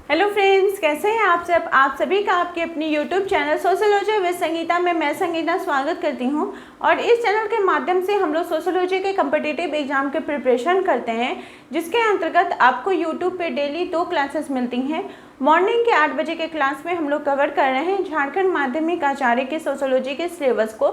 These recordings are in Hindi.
हेलो फ्रेंड्स, कैसे हैं आप सब। आप सभी का आपके अपनी YouTube channel sociology with Sangeeta में मैं संगीता स्वागत करती हूं। और इस चैनल के माध्यम से हम लोग सोशियोलॉजी के कम्पिटिटिव एग्जाम के प्रिपरेशन करते हैं, जिसके अंतर्गत आपको यूट्यूब पे डेली 2 क्लासेस मिलती हैं। मॉर्निंग के 8 बजे के क्लास में हम लोग कवर कर रहे हैं झारखंड माध्यमिक आचार्य के सोशियोलॉजी के सिलेबस को,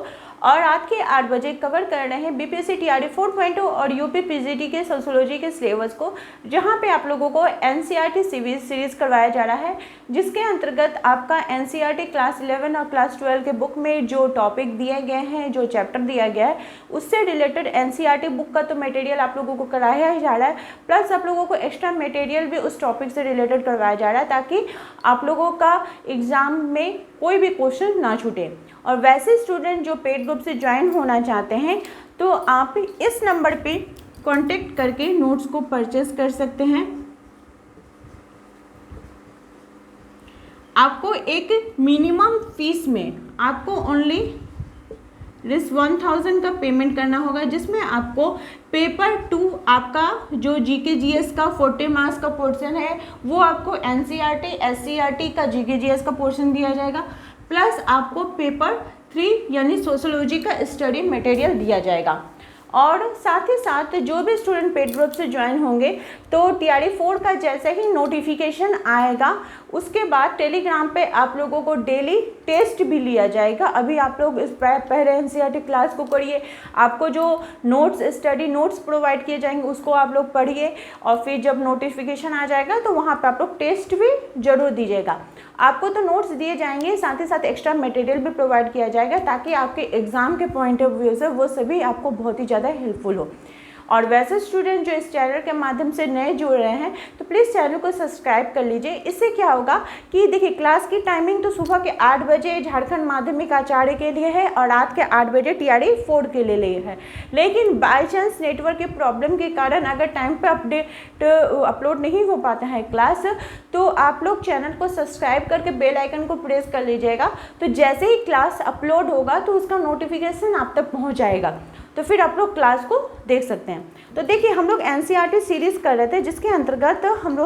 और रात के 8 बजे कवर कर रहे हैं बीपीएससी टीआरई 4.0 और यूपी पीजीटी के सोशियोलॉजी के सिलेबस को, जहां पे आप लोगों को एनसीईआरटी सीरीज करवाया जा रहा है, जिसके अंतर्गत आपका एनसीईआरटी क्लास 11 और क्लास 12 के बुक में जो टॉपिक दिए गए हैं, जो चैप्टर दिया गया है, उससे रिलेटेड एनसीईआरटी बुक का तो मटेरियल आप लोगों को कराया ही जा रहा है, प्लस आप लोगों को एक्स्ट्रा मटेरियल भी उस टॉपिक से रिलेटेड करवाया जा रहा है, ताकि आप लोगों का एग्ज़ाम में कोई भी क्वेश्चन ना छूटे। और वैसे स्टूडेंट जो पेड ग्रुप से ज्वाइन होना चाहते हैं, तो आप इस नंबर पे कांटेक्ट करके नोट्स को परचेस कर सकते हैं। आपको एक मिनिमम फीस में आपको ओनली 1000 का पेमेंट करना होगा, जिसमें आपको पेपर 2 आपका जो जीके जीएस का 40 मार्क्स का पोर्शन है, वो आपको एनसीईआरटी एससीईआरटी का जीके जीएस का पोर्शन दिया जाएगा, प्लस आपको पेपर 3 यानी सोशियोलॉजी का स्टडी मटेरियल दिया जाएगा। और साथ ही साथ जो भी स्टूडेंट पेड ग्रुप से ज्वाइन होंगे, तो टीआरई 4 का जैसे ही नोटिफिकेशन आएगा, उसके बाद टेलीग्राम पे आप लोगों को डेली टेस्ट भी लिया जाएगा। अभी आप लोग इस पहले एनसीईआरटी क्लास को करिए, आपको जो नोट्स स्टडी नोट्स प्रोवाइड किए जाएंगे उसको आप लोग पढ़िए, और फिर जब नोटिफिकेशन आ जाएगा तो वहाँ पे आप लोग टेस्ट भी जरूर दीजिएगा। आपको तो नोट्स दिए जाएंगे, साथ ही साथ एक्स्ट्रा मटेरियल भी प्रोवाइड किया जाएगा, ताकि आपके एग्जाम के पॉइंट ऑफ व्यू से वो सभी आपको बहुत ही ज़्यादा हेल्पफुल हो। और वैसे स्टूडेंट जो इस चैनल के माध्यम से नए जुड़ रहे हैं, तो प्लीज़ चैनल को सब्सक्राइब कर लीजिए। इससे क्या होगा कि देखिए, क्लास की टाइमिंग तो सुबह के 8 बजे झारखंड माध्यमिक आचार्य के लिए है और रात के 8 बजे टीआरई 4 के लिए है, लेकिन बाई चांस नेटवर्क के प्रॉब्लम के कारण अगर टाइम पर अपडेट अपलोड नहीं हो पाता है क्लास, तो आप लोग चैनल को सब्सक्राइब करके बेल आइकन को प्रेस कर लीजिएगा। तो जैसे ही क्लास अपलोड होगा तो उसका नोटिफिकेशन आप तक पहुँच जाएगा, तो फिर आप लोग क्लास को देख सकते हैं। तो देखिए, हम लोग एनसीईआरटी सीरीज़ कर रहे थे, जिसके अंतर्गत हम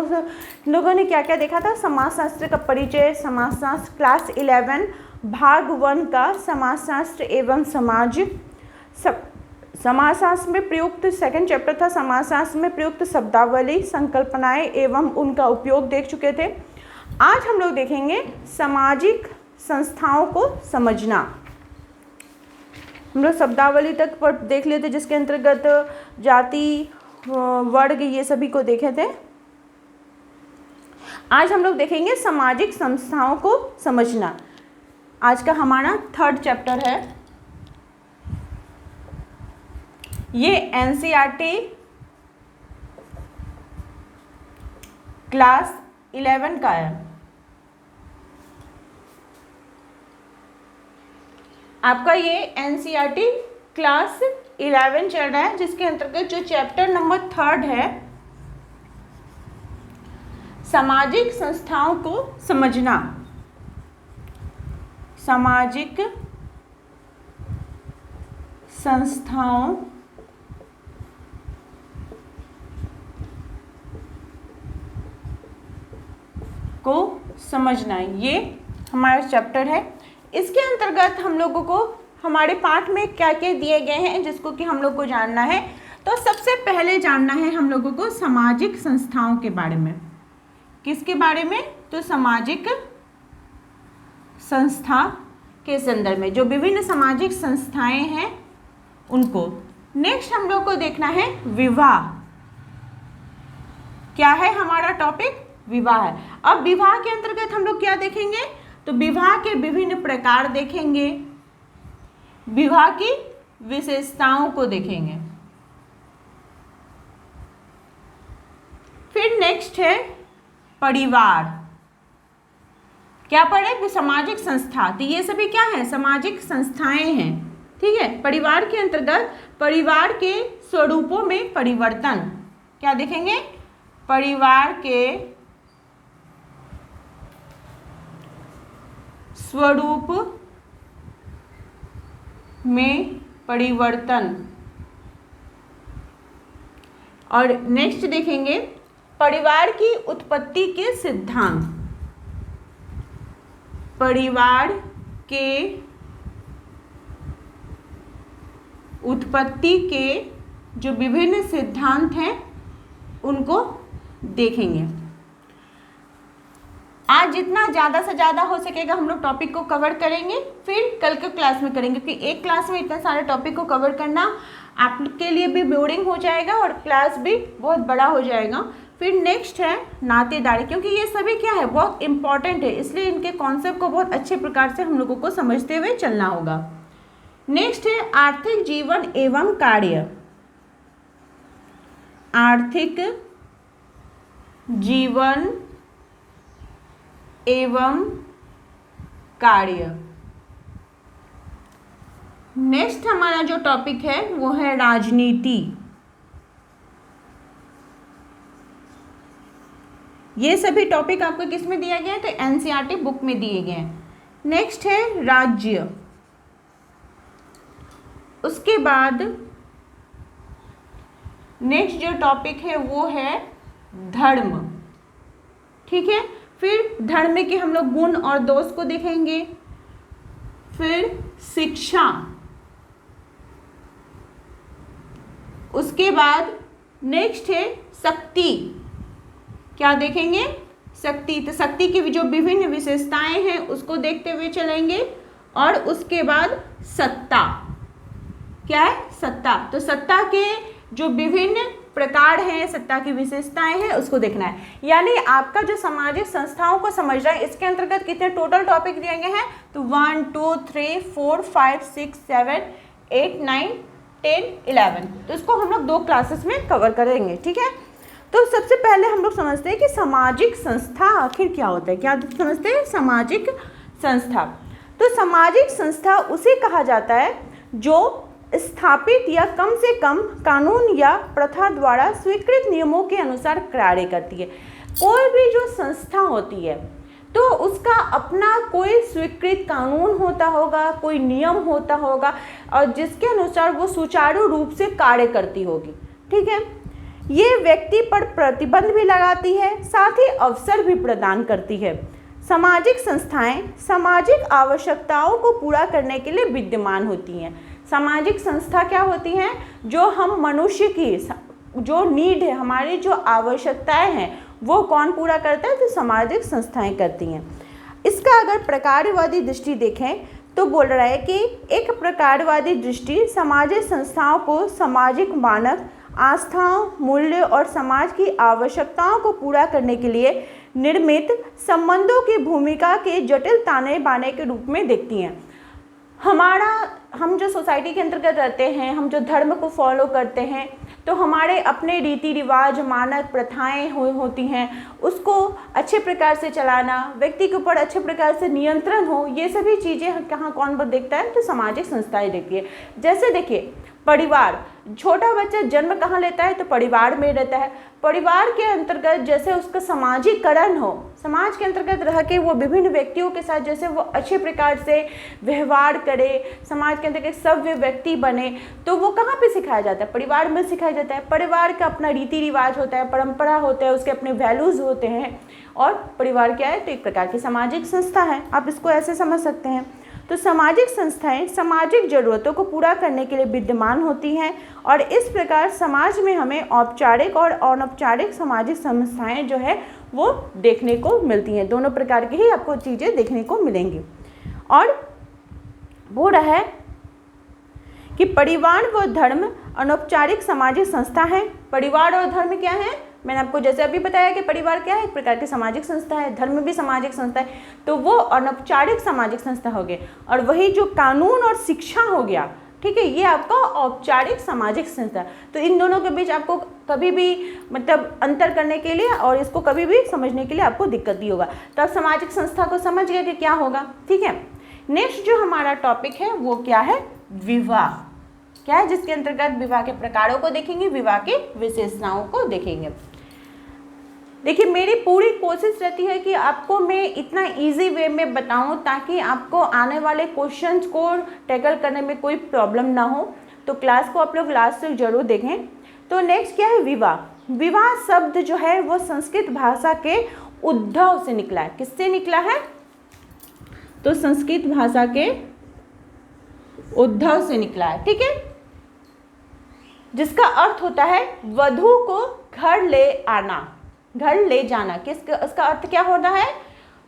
लोगों ने क्या क्या देखा था। समाजशास्त्र का परिचय, समाजशास्त्र क्लास 11 भाग 1 का समाजशास्त्र एवं समाज, समाजशास्त्र में प्रयुक्त सेकंड चैप्टर था समाजशास्त्र में प्रयुक्त शब्दावली, संकल्पनाएं एवं उनका उपयोग देख चुके थे। आज हम लोग देखेंगे सामाजिक संस्थाओं को समझना। हम लोग शब्दावली तक पर देख लेते, जिसके अंतर्गत जाति, वर्ग, ये सभी को देखे थे। आज हम लोग देखेंगे सामाजिक संस्थाओं को समझना। आज का हमारा 3rd चैप्टर है। ये एनसीईआरटी क्लास 11 का है। आपका ये एनसीईआरटी क्लास 11 चल रहा है, जिसके अंतर्गत जो चैप्टर नंबर 3 है, सामाजिक संस्थाओं को समझना। सामाजिक संस्थाओं को समझना, ये हमारा चैप्टर है। इसके अंतर्गत हम लोगों को हमारे पाठ में क्या क्या दिए गए हैं, जिसको कि हम लोग को जानना है। तो सबसे पहले जानना है हम लोगों को सामाजिक संस्थाओं के बारे में। किसके बारे में? तो सामाजिक संस्था के संदर्भ में जो विभिन्न सामाजिक संस्थाएं हैं उनको। नेक्स्ट हम लोग को देखना है विवाह। क्या है हमारा टॉपिक? विवाह है। अब विवाह के अंतर्गत हम लोग क्या देखेंगे? तो विवाह के विभिन्न प्रकार देखेंगे, विवाह की विशेषताओं को देखेंगे। फिर नेक्स्ट है परिवार। क्या पढ़े? सामाजिक संस्था। तो ये सभी क्या है? सामाजिक संस्थाएं हैं, ठीक है। परिवार के अंतर्गत परिवार के स्वरूपों में परिवर्तन। क्या देखेंगे? परिवार के स्वरूप में परिवर्तन। और नेक्स्ट देखेंगे परिवार की उत्पत्ति के सिद्धांत, परिवार के उत्पत्ति के जो विभिन्न सिद्धांत हैं उनको देखेंगे। आज जितना ज़्यादा से ज़्यादा हो सकेगा हम लोग टॉपिक को कवर करेंगे, फिर कल के क्लास में करेंगे, क्योंकि एक क्लास में इतने सारे टॉपिक को कवर करना आपके लिए भी बोरिंग हो जाएगा और क्लास भी बहुत बड़ा हो जाएगा। फिर नेक्स्ट है नातेदारी, क्योंकि ये सभी क्या है, बहुत इंपॉर्टेंट है, इसलिए इनके कॉन्सेप्ट को बहुत अच्छे प्रकार से हम लोगों को समझते हुए चलना होगा। नेक्स्ट है आर्थिक जीवन एवं कार्य, आर्थिक जीवन एवं कार्य। नेक्स्ट हमारा जो टॉपिक है वो है राजनीति। ये सभी टॉपिक आपको किस में दिया गया है, तो एनसीईआरटी बुक में दिए गए हैं। नेक्स्ट है राज्य, उसके बाद नेक्स्ट जो टॉपिक है वो है धर्म, ठीक है। फिर धर्म के हम लोग गुण और दोष को देखेंगे, फिर शिक्षा, उसके बाद नेक्स्ट है शक्ति, क्या देखेंगे, शक्ति। तो शक्ति की जो विभिन्न विशेषताएं हैं उसको देखते हुए चलेंगे, और उसके बाद सत्ता, क्या है, सत्ता। तो सत्ता के जो विभिन्न प्रकार हैं, सत्ता की विशेषताएं हैं, उसको देखना है। यानी आपका जो सामाजिक संस्थाओं को समझ रहा है, इसके अंतर्गत कितने टोटल टॉपिक दिए गए हैं, तो 1 2 3 4 5 6 7 8 9 10 11। तो इसको हम लोग 2 क्लासेस में कवर करेंगे, ठीक है। तो सबसे पहले हम लोग समझते हैं कि सामाजिक संस्था आखिर क्या होता है। क्या समझते हैं, सामाजिक संस्था। तो सामाजिक संस्था उसे कहा जाता है जो स्थापित या कम से कम कानून या प्रथा द्वारा स्वीकृत नियमों के अनुसार कार्य करती है। कोई भी जो संस्था होती है तो उसका अपना कोई स्वीकृत कानून होता होगा, कोई नियम होता होगा, और जिसके अनुसार वो सुचारू रूप से कार्य करती होगी, ठीक है। ये व्यक्ति पर प्रतिबंध भी लगाती है, साथ ही अवसर भी प्रदान करती है। सामाजिक संस्थाएं सामाजिक आवश्यकताओं को पूरा करने के लिए विद्यमान होती हैं। सामाजिक संस्था क्या होती हैं, जो हम मनुष्य की जो नीड है, हमारी जो आवश्यकताएं हैं, वो कौन पूरा करता है, तो सामाजिक संस्थाएं करती हैं। इसका अगर प्रकारवादी दृष्टि देखें तो बोल रहा है कि एक प्रकारवादी दृष्टि सामाजिक संस्थाओं को सामाजिक मानक, आस्थाओं, मूल्य और समाज की आवश्यकताओं को पूरा करने के लिए निर्मित संबंधों की भूमिका के जटिल ताने बाने के रूप में देखती हैं। हम जो सोसाइटी के अंतर्गत रहते हैं, हम जो धर्म को फॉलो करते हैं, तो हमारे अपने रीति रिवाज, मानक, प्रथाएं होती हैं, उसको अच्छे प्रकार से चलाना, व्यक्ति के ऊपर अच्छे प्रकार से नियंत्रण हो, ये सभी चीज़ें कहाँ कौन देखता है, तो सामाजिक संस्थाएं देखती है। जैसे देखिए परिवार, छोटा बच्चा जन्म कहाँ लेता है, तो परिवार में रहता है। परिवार के अंतर्गत जैसे उसका सामाजिकरण हो, समाज के अंतर्गत रह के वो विभिन्न व्यक्तियों के साथ जैसे वो अच्छे प्रकार से व्यवहार करे, समाज के अंतर्गत सभ्य व्यक्ति बने, तो वो कहाँ पे सिखाया जाता है, परिवार में सिखाया जाता है। परिवार का अपना रीति रिवाज होता है, परंपरा होता है, उसके अपने वैल्यूज़ होते हैं, और परिवार क्या है, तो एक प्रकार की सामाजिक संस्था है। आप इसको ऐसे समझ सकते हैं। तो सामाजिक संस्थाएं सामाजिक जरूरतों को पूरा करने के लिए विद्यमान होती हैं, और इस प्रकार समाज में हमें औपचारिक और अनौपचारिक सामाजिक संस्थाएं जो है वो देखने को मिलती हैं। दोनों प्रकार की ही आपको चीज़ें देखने को मिलेंगी। और वो रहा है कि परिवार व धर्म अनौपचारिक सामाजिक संस्था है। परिवार और धर्म क्या है, मैंने आपको जैसे अभी बताया कि परिवार क्या है, एक प्रकार की सामाजिक संस्था है, धर्म भी सामाजिक संस्था है, तो वो अनौपचारिक सामाजिक संस्था हो गए। और वही जो कानून और शिक्षा हो गया, ठीक है, ये आपका औपचारिक सामाजिक संस्था। तो इन दोनों के बीच आपको कभी भी मतलब अंतर करने के लिए और इसको कभी भी समझने के लिए आपको दिक्कत नहीं होगा। तो आप सामाजिक संस्था को समझ गए कि क्या होगा, ठीक है। नेक्स्ट जो हमारा टॉपिक है वो क्या है, विवाह, क्या है, जिसके अंतर्गत विवाह के प्रकारों को देखेंगे, विवाह के विशेषताओं को देखेंगे। देखिए मेरी पूरी कोशिश रहती है कि आपको मैं इतना इजी वे में बताऊं ताकि आपको आने वाले क्वेश्चंस को टैकल करने में कोई प्रॉब्लम ना हो। तो क्लास को आप लोग लास्ट तक जरूर देखें। तो नेक्स्ट क्या है, विवाह। विवाह शब्द जो है वो संस्कृत भाषा के उद्भव से निकला है। किससे निकला है, तो संस्कृत भाषा के उद्भव से निकला है, ठीक है, जिसका अर्थ होता है वधु को घर ले आना, घर ले जाना। उसका अर्थ क्या होता है,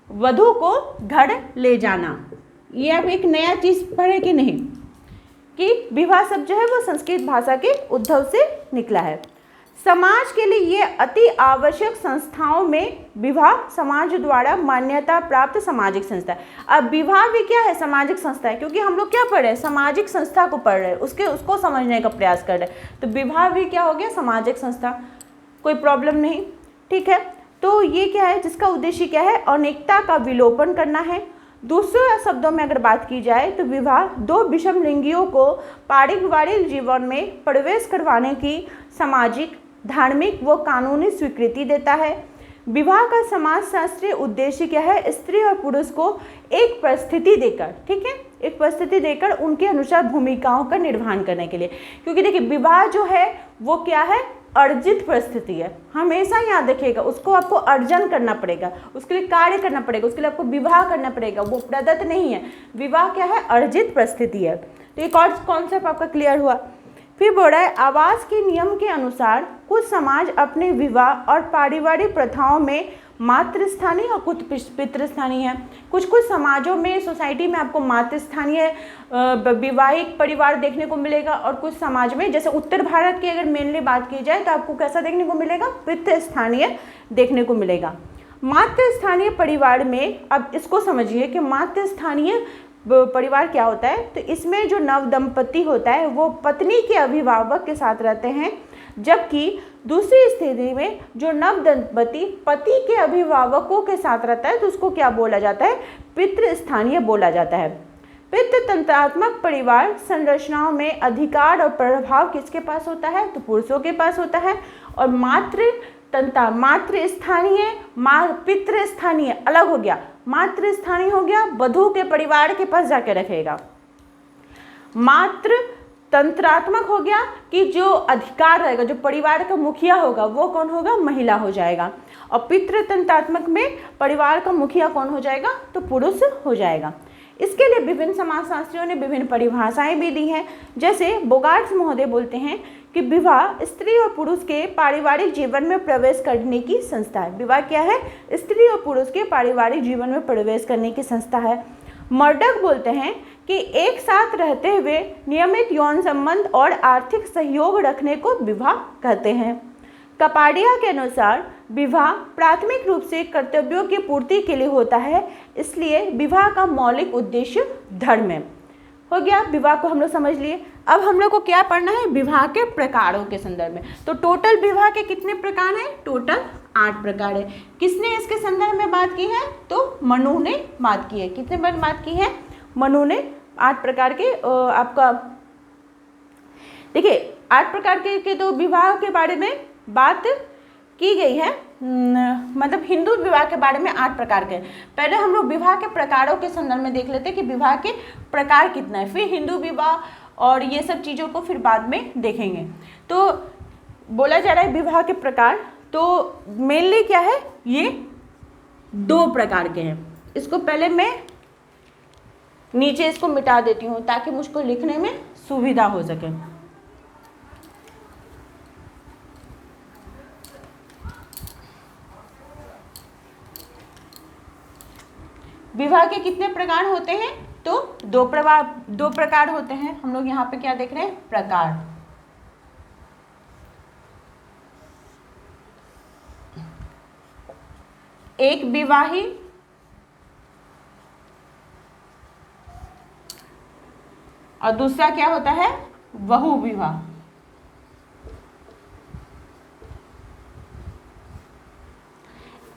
वधु को घर ले जाना। ये आप एक नया चीज पढ़े कि नहीं, कि विवाह शब्द जो है वो संस्कृत भाषा के उद्भव से निकला है। समाज के लिए ये अति आवश्यक संस्थाओं में विवाह समाज द्वारा मान्यता प्राप्त सामाजिक संस्था है। अब विवाह भी क्या है, सामाजिक संस्था है, क्योंकि हम लोग क्या पढ़ रहे हैं, सामाजिक संस्था को पढ़ रहे हैं, उसको समझने का प्रयास कर रहे हैं। तो विवाह भी क्या हो गया, सामाजिक संस्था, कोई प्रॉब्लम नहीं, ठीक है। तो ये क्या है, जिसका उद्देश्य क्या है, अनेकता का विलोपन करना है। दूसरे शब्दों में अगर बात की जाए तो विवाह दो विषम लिंगियों को पारिवारिक जीवन में प्रवेश करवाने की सामाजिक, धार्मिक व कानूनी स्वीकृति देता है। विवाह का समाजशास्त्रीय उद्देश्य क्या है, स्त्री और पुरुष को एक परिस्थिति देकर, ठीक है, एक परिस्थिति देकर उनके अनुसार भूमिकाओं का निर्वहन करने के लिए। क्योंकि देखिए विवाह जो है वो क्या है, अर्जित परिस्थिति है, हमेशा याद रखिएगा, उसको आपको अर्जन करना पड़ेगा, उसके लिए कार्य करना पड़ेगा, उसके लिए आपको विवाह करना पड़ेगा, वो प्रदत्त नहीं है। विवाह क्या है, अर्जित परिस्थिति है। तो एक और कॉन्सेप्ट आपका क्लियर हुआ। फिर बोल रहा है आवास के नियम के अनुसार कुछ समाज अपने विवाह और पारिवारिक प्रथाओं में मातृस्थानीय और कुछ पितृस्थानीय है। कुछ समाजों में, सोसाइटी में आपको मातृस्थानीय विवाहिक परिवार देखने को मिलेगा, और कुछ समाज में, जैसे उत्तर भारत की अगर मेनली बात की जाए तो आपको कैसा देखने को मिलेगा, पितृस्थानीय देखने को मिलेगा। मातृस्थानीय परिवार में, अब इसको समझिए कि मातृस्थानीय परिवार क्या होता है। तो इसमें जो नव दंपति होता है वो पत्नी के अभिभावक के साथ रहते हैं, जबकि दूसरी स्थिति में जो नव दंपति पति के अभिभावकों के साथ रहता है तो उसको क्या बोला जाता है, पितृस्थानीय बोला जाता है। पितृतंत्रात्मक परिवार संरचनाओं में अधिकार और प्रभाव किसके पास होता है, तो पुरुषों के पास होता है। और मातृस्थानीय, पितृस्थानीय अलग हो गया, मातृस्थानीय हो गया, वधु के परिवार के पास जाके रखेगा। मातृ तंत्रात्मक हो गया कि जो अधिकार रहेगा, जो परिवार का मुखिया होगा वो कौन होगा, महिला हो जाएगा। और पितृतंत्रात्मक में परिवार का मुखिया कौन हो जाएगा, तो पुरुष हो जाएगा। इसके लिए विभिन्न समाजशास्त्रियों ने विभिन्न परिभाषाएं भी दी हैं। जैसे बोगार्ट्स महोदय बोलते हैं कि विवाह स्त्री और पुरुष के पारिवारिक जीवन में प्रवेश करने की संस्था है। विवाह क्या है, स्त्री और पुरुष के पारिवारिक जीवन में प्रवेश करने की संस्था है। मर्डक बोलते हैं कि एक साथ रहते हुए नियमित यौन संबंध और आर्थिक सहयोग रखने को विवाह कहते हैं। कपाडिया के अनुसार विवाह प्राथमिक रूप से कर्तव्यों की पूर्ति के लिए होता है, इसलिए विवाह का मौलिक उद्देश्य धर्म है। हो गया, विवाह को हम लोग समझ लिए। अब हम लोग को क्या पढ़ना है, विवाह के प्रकारों के संदर्भ में। तो टोटल विवाह के कितने प्रकार हैं, टोटल 8 प्रकार है। किसने इसके संदर्भ में बात की है, तो मनु ने बात की है। कितने बार बात की है, मनु ने 8 प्रकार के आपका देखिए 8 प्रकार के तो विवाह के बारे में बात की गई है। मतलब हिंदू विवाह के बारे में 8 प्रकार के। पहले हम लोग विवाह के प्रकारों के संदर्भ में देख लेते हैं कि विवाह के प्रकार कितना है, फिर हिंदू विवाह और ये सब चीज़ों को फिर बाद में देखेंगे। तो बोला जा रहा है विवाह के प्रकार, तो मेनली क्या है, ये 2 प्रकार के हैं। इसको पहले मैं नीचे इसको मिटा देती हूँ ताकि मुझको लिखने में सुविधा हो सके। विवाह के कितने प्रकार होते हैं, तो 2 प्रकार होते हैं। हम लोग यहाँ पे क्या देख रहे हैं, प्रकार। एक विवाही और दूसरा क्या होता है, बहु विवाह।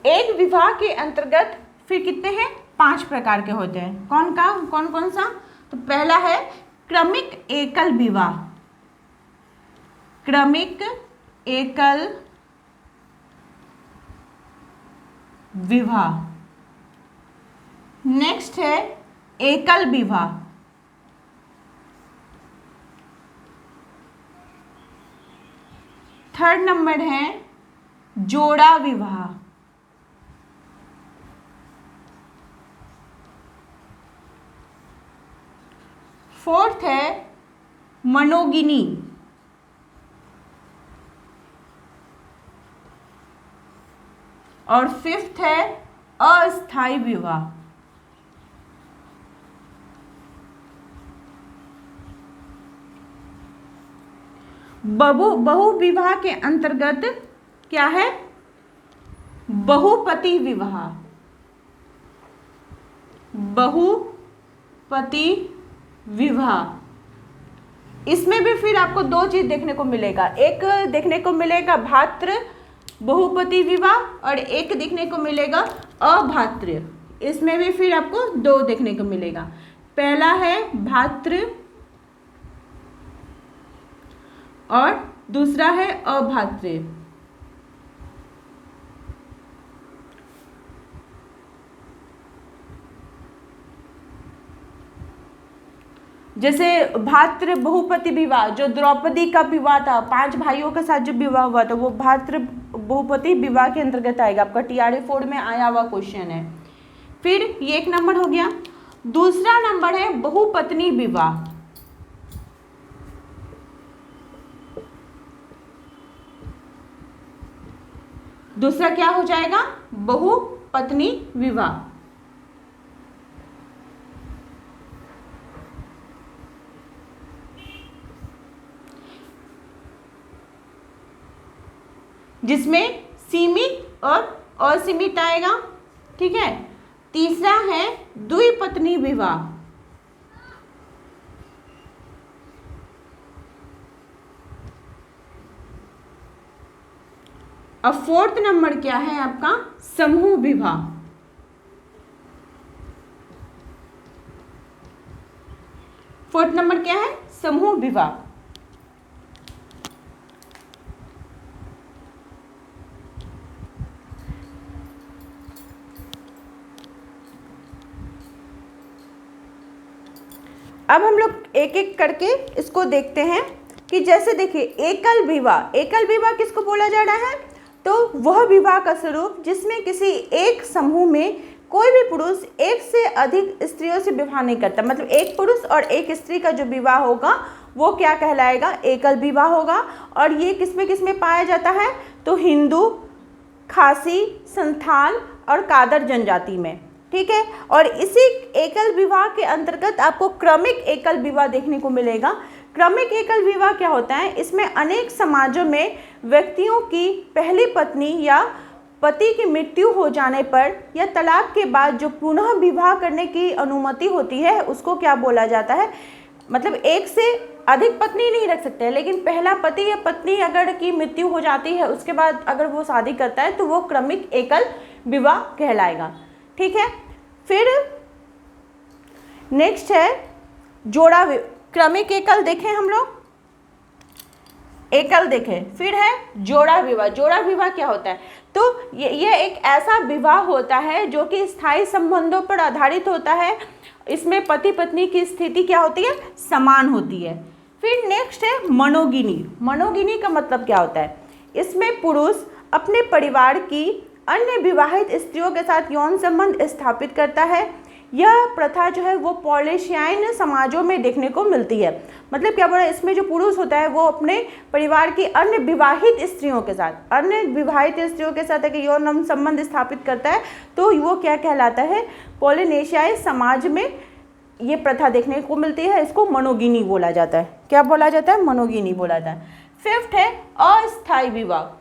एक विवाह के अंतर्गत फिर कितने हैं, 5 प्रकार के होते हैं। कौन कौन सा, तो पहला है क्रमिक एकल विवाह। क्रमिक एकल विवाह। नेक्स्ट है एकल विवाह। थर्ड नंबर है जोड़ा विवाह। फोर्थ है मनोगिनी। और फिफ्थ है अस्थाई विवाह। बहु विवाह के अंतर्गत क्या है? बहुपति विवाह। बहुपति विवाह, इसमें भी फिर आपको दो चीज देखने को मिलेगा। एक देखने को मिलेगा भातृ बहुपति विवाह और एक देखने को मिलेगा अभातृ। इसमें भी फिर आपको दो देखने को मिलेगा। पहला है भातृ और दूसरा है अभातृ। जैसे भातृ बहुपति विवाह, जो द्रौपदी का विवाह था, 5 भाइयों के साथ जो विवाह हुआ था, वो भातृ बहुपति विवाह के अंतर्गत आएगा। आपका टीआरई 4 में आया हुआ क्वेश्चन है। फिर ये एक नंबर हो गया। दूसरा नंबर है बहुपत्नी विवाह। दूसरा क्या हो जाएगा? बहुपत्नी विवाह। जिसमें सीमित और असीमित आएगा। ठीक है। तीसरा है द्विपत्नी विवाह। अब फोर्थ नंबर क्या है आपका? समूह विवाह। फोर्थ नंबर क्या है? समूह विवाह। अब हम लोग एक एक करके इसको देखते हैं कि जैसे देखिए एकल विवाह। एकल विवाह किसको बोला जा रहा है? तो वह विवाह का स्वरूप जिसमें किसी एक समूह में कोई भी पुरुष एक से अधिक स्त्रियों से विवाह नहीं करता। मतलब एक पुरुष और एक स्त्री का जो विवाह होगा वो क्या कहलाएगा? एकल विवाह होगा। और ये किसमें पाया जाता है? तो हिंदू, खासी, संथाल और कादर जनजाति में। ठीक है। और इसी एकल विवाह के अंतर्गत आपको क्रमिक एकल विवाह देखने को मिलेगा। क्रमिक एकल विवाह क्या होता है? इसमें अनेक समाजों में व्यक्तियों की पहली पत्नी या पति की मृत्यु हो जाने पर या तलाक के बाद जो पुनः विवाह करने की अनुमति होती है उसको क्या बोला जाता है? मतलब एक से अधिक पत्नी नहीं रख सकते हैं, लेकिन पहला पति या पत्नी अगर की मृत्यु हो जाती है उसके बाद अगर वो शादी करता है तो वो क्रमिक एकल विवाह कहलाएगा। ठीक है। फिर नेक्स्ट है जोड़ा। क्रमिक एकल देखें हम लोग, एकल देखें। फिर है जोड़ा विवाह। जोड़ा विवाह क्या होता है? तो ये एक ऐसा विवाह होता है जो कि स्थायी संबंधों पर आधारित होता है। इसमें पति पत्नी की स्थिति क्या होती है? समान होती है। फिर नेक्स्ट है मनोगिनी। मनोगिनी का मतलब क्या होता है? इसमें पुरुष अपने परिवार की अन्य विवाहित स्त्रियों के साथ यौन संबंध स्थापित करता है। यह प्रथा जो है वो पॉलिशियाइन समाजों में देखने को मिलती है। मतलब क्या बोला? इसमें जो पुरुष होता है वो अपने परिवार की अन्य विवाहित स्त्रियों के साथ अगर यौन संबंध स्थापित करता है तो वो क्या कहलाता है? पॉलिनेशियाई समाज में ये प्रथा देखने को मिलती है। इसको मनोगिनी बोला जाता है। क्या बोला जाता है? मनोगिनी बोला जाता है। फिफ्थ है अस्थायी विवाह।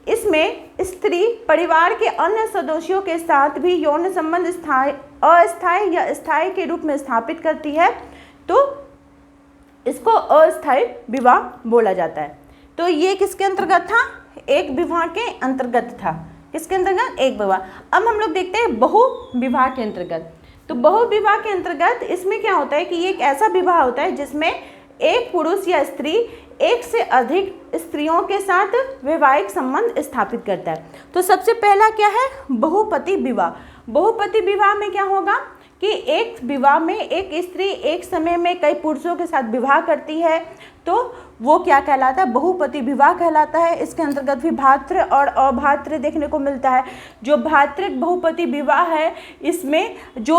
इसमें स्त्री परिवार के अन्य सदस्यों के साथ भी यौन संबंध अस्थायी या स्थायी के रूप में स्थापित करती है, तो इसको अस्थायी विवाह बोला जाता है। तो ये किसके अंतर्गत था? एक विवाह के अंतर्गत था। किसके अंतर्गत? एक विवाह। अब हम लोग देखते हैं बहु विवाह के अंतर्गत। तो बहु विवाह के अंतर्गत इसमें क्या होता है कि ये एक ऐसा विवाह होता है जिसमें एक पुरुष या स्त्री एक से अधिक स्त्रियों के साथ वैवाहिक संबंध स्थापित करता है। तो सबसे पहला क्या है? बहुपति विवाह। बहुपति विवाह में क्या होगा कि एक विवाह में एक स्त्री एक समय में कई पुरुषों के साथ विवाह करती है तो वो क्या कहलाता है, बहुपति विवाह कहलाता है। इसके अंतर्गत भी भातृ और अभातृ देखने को मिलता है। जो भातृक बहुपति विवाह है इसमें जो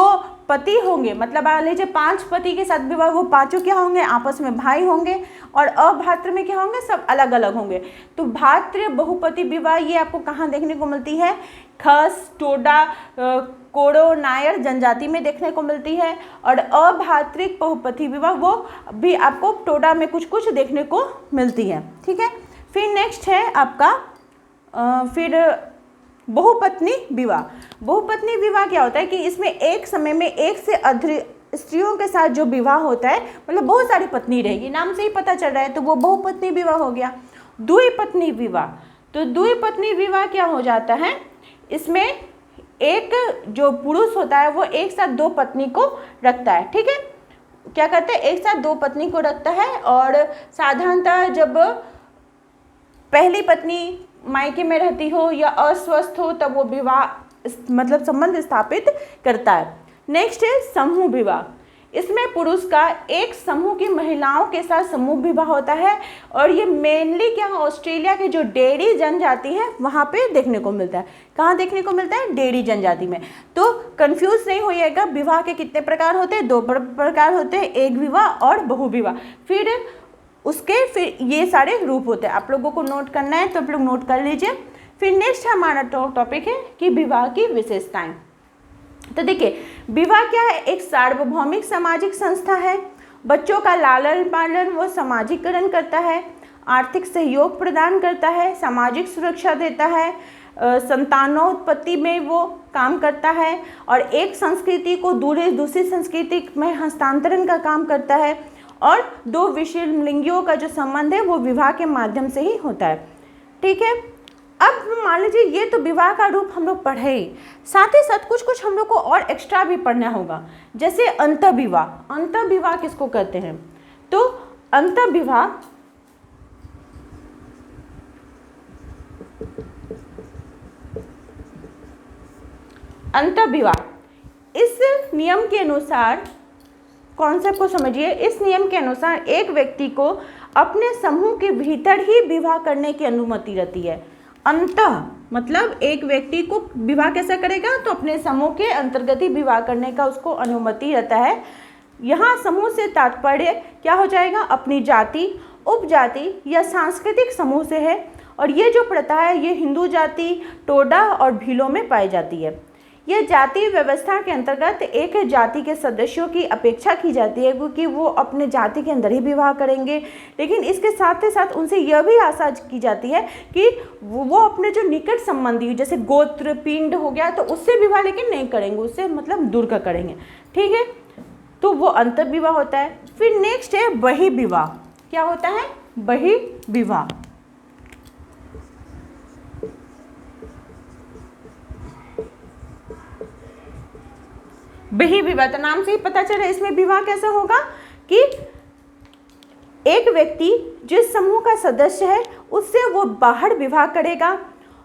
पति होंगे, मतलब मान लीजिए 5 पति के साथ विवाह, वो पांचों क्या होंगे, आपस में भाई होंगे, और अभातृ में क्या होंगे, सब अलग अलग होंगे। तो भातृ बहुपति विवाह ये आपको कहाँ देखने को मिलती है, खस, टोडा, कोड़ो, नायर जनजाति में देखने को मिलती है। और अभातृक बहुपति विवाह वो भी आपको टोडा में कुछ कुछ देखने को मिलती है। ठीक है, फिर नेक्स्ट है आपका फिर बहुपत्नी विवाह। बहुपत्नी विवाह क्या होता है कि इसमें एक समय में एक से अधिक स्त्रियों के साथ जो विवाह होता है, मतलब बहुत सारी पत्नी रहेगी, नाम से ही पता चल रहा है, तो वो बहुपत्नी विवाह हो गया। द्विपत्नी विवाह, तो द्विपत्नी विवाह क्या हो जाता है, इसमें एक जो पुरुष होता है वो एक साथ 2 पत्नी को रखता है। ठीक है, क्या करते हैं, एक साथ 2 पत्नी को रखता है। और साधारणतः जब पहली पत्नी मायके में रहती हो या अस्वस्थ हो तब वो विवाह मतलब संबंध स्थापित करता है। नेक्स्ट है समूह विवाह। इसमें पुरुष का एक समूह की महिलाओं के साथ समूह विवाह होता है और ये मेनली क्या ऑस्ट्रेलिया के जो डेरी जनजाति है वहाँ पे देखने को मिलता है। कहाँ देखने को मिलता है, डेरी जनजाति में। तो कंफ्यूज नहीं होइएगा, विवाह के कितने प्रकार होते हैं, 2 प्रकार होते हैं, एक विवाह और बहुविवाह। फिर ये सारे रूप होते हैं, आप लोगों को नोट करना है तो आप लोग नोट कर लीजिए। फिर नेक्स्ट हमारा टॉपिक है कि विवाह की विशेषताएं। तो देखिए, विवाह क्या है, एक सार्वभौमिक सामाजिक संस्था है, बच्चों का लालन पालन व सामाजिकरण करता है, आर्थिक सहयोग प्रदान करता है, सामाजिक सुरक्षा देता है, संतानोत्पत्ति में वो काम करता है और एक संस्कृति को दूसरी संस्कृति में हस्तांतरण का काम करता है और 2 विषमलिंगियों का जो संबंध है वो विवाह के माध्यम से ही होता है। ठीक है, अब मान लीजिए ये तो विवाह का रूप हम लोग पढ़े, साथ ही साथ कुछ हम लोग को और एक्स्ट्रा भी पढ़ना होगा, जैसे अंतःविवाह। अंतःविवाह किसको कहते हैं, तो अंतःविवाह इस नियम के अनुसार, कॉन्सेप्ट को समझिए, इस नियम के अनुसार एक व्यक्ति को अपने समूह के भीतर ही विवाह करने की अनुमति रहती है। अंतः मतलब एक व्यक्ति को विवाह कैसा करेगा, तो अपने समूह के अंतर्गत ही विवाह करने का उसको अनुमति रहता है। यहाँ समूह से तात्पर्य क्या हो जाएगा, अपनी जाति, उपजाति या सांस्कृतिक समूह से है। और ये जो प्रथा है ये हिंदू जाति, टोडा और भीलों में पाई जाती है। यह जाति व्यवस्था के अंतर्गत एक जाति के सदस्यों की अपेक्षा की जाती है क्योंकि वो अपने जाति के अंदर ही विवाह करेंगे, लेकिन इसके साथ ही साथ उनसे यह भी आशा की जाती है कि वो अपने जो निकट संबंधी जैसे गोत्र पिंड हो गया तो उससे विवाह लेकिन नहीं करेंगे, उससे मतलब दूर का करेंगे। ठीक है, तो वो अंतर्विवाह होता है। फिर नेक्स्ट है बहिर्विवाह। क्या होता है, बहिर्विवाह। बहिर्विवाह तो नाम से ही पता चल रहा है, इसमें विवाह कैसा होगा कि एक व्यक्ति जिस समूह का सदस्य है उससे वो बाहर विवाह करेगा।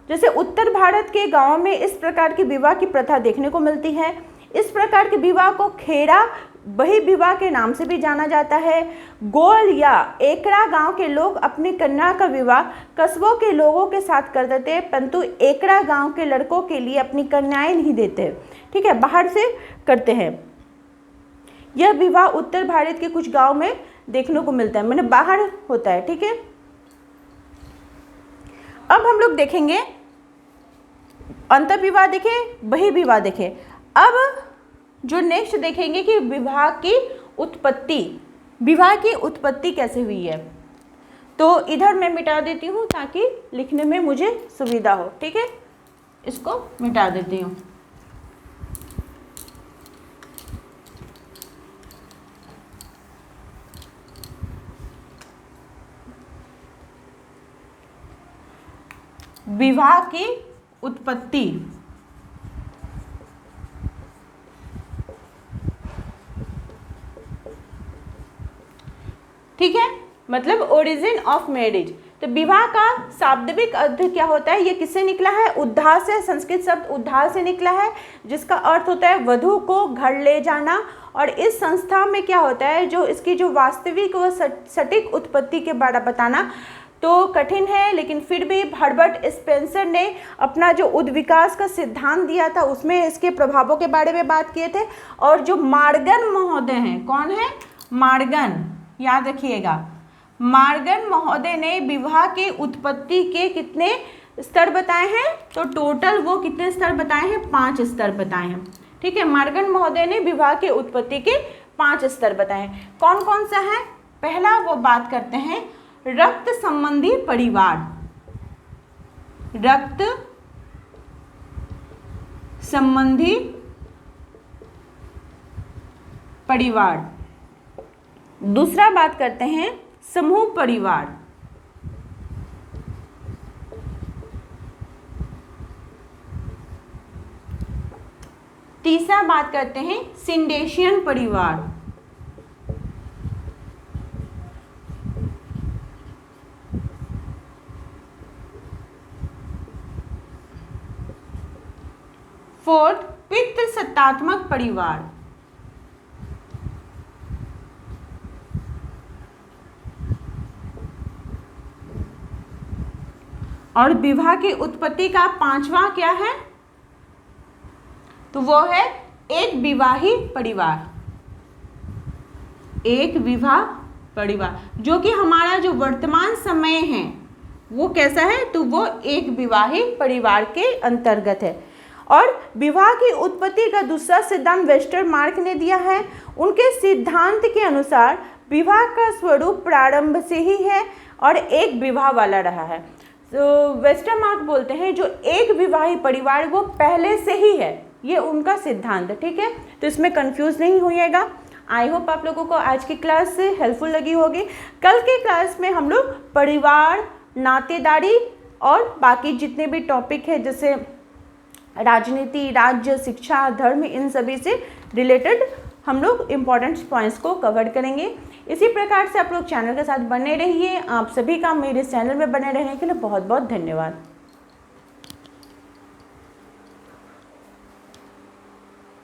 जैसे उत्तर भारत के गांवों में इस प्रकार की विवाह की प्रथा देखने को मिलती है। इस प्रकार के विवाह को खेड़ा बहिर्विवाह के नाम से भी जाना जाता है। गोल या एकड़ा गांव के लोग अपनी कन्या का विवाह कस्बों के लोगों के साथ कर देते हैं, परंतु एकड़ा गांव के लड़कों के लिए अपनी कन्याएं नहीं देते। ठीक है, बाहर से करते हैं। यह विवाह उत्तर भारत के कुछ गांव में देखने को मिलता है, मैंने बाहर होता है। ठीक है, अब हम लोग देखेंगे अंतर्विवाह देखे, बहिर्विवाह देखे। अब जो नेक्स्ट देखेंगे कि विवाह की उत्पत्ति कैसे हुई है। तो इधर मैं मिटा देती हूँ ताकि लिखने में मुझे सुविधा हो। ठीक है, इसको मिटा देती हूँ। विवाह की उत्पत्ति, ठीक है, मतलब ओरिजिन ऑफ मैरिज। तो विवाह का शाब्दिक अर्थ क्या होता है, ये किससे निकला है, उद्धार से, संस्कृत शब्द उद्धार से निकला है, जिसका अर्थ होता है वधू को घर ले जाना। और इस संस्था में क्या होता है, जो इसकी जो वास्तविक व सटीक उत्पत्ति के बारे में बताना तो कठिन है, लेकिन फिर भी हर्बर्ट स्पेंसर ने अपना जो उद्विकास का सिद्धांत दिया था उसमें इसके प्रभावों के बारे में बात किए थे। और जो मार्गन महोदय हैं, कौन है, मार्गन, याद रखिएगा, मार्गन महोदय ने विवाह की उत्पत्ति के कितने स्तर बताए हैं, तो टोटल वो कितने स्तर बताए हैं, 5 स्तर बताए हैं। ठीक है, मार्गन महोदय ने विवाह की उत्पत्ति के 5 स्तर बताए हैं। कौन कौन सा है, पहला वो बात करते हैं रक्त संबंधी परिवार, रक्त संबंधी परिवार। दूसरा बात करते हैं समूह परिवार, तीसरा बात करते हैं सिंडेशियन परिवार, फोर्थ पितृसत्तात्मक परिवार, और विवाह की उत्पत्ति का 5वां क्या है, तो वो है एक विवाही परिवार, एक विवाह परिवार, जो कि हमारा जो वर्तमान समय है वो कैसा है, तो वो एक विवाही परिवार के अंतर्गत है। और विवाह की उत्पत्ति का दूसरा सिद्धांत वेस्टरमार्क ने दिया है। उनके सिद्धांत के अनुसार विवाह का स्वरूप प्रारंभ से ही है और एक विवाह वाला रहा है। तो वेस्टरमार्क बोलते हैं जो एक विवाही परिवार वो पहले से ही है, ये उनका सिद्धांत। ठीक है, तो इसमें कंफ्यूज नहीं होइएगा। आई होप आप लोगों को आज की क्लास से हेल्पफुल लगी होगी। कल की क्लास में हम लोग परिवार, नातेदारी और बाकी जितने भी टॉपिक है जैसे राजनीति, राज्य, शिक्षा, धर्म, इन सभी से रिलेटेड हम लोग इम्पॉर्टेंट पॉइंट्स को कवर करेंगे। इसी प्रकार से आप लोग चैनल के साथ बने रहिए। आप सभी का मेरे चैनल में बने रहने के लिए बहुत बहुत धन्यवाद।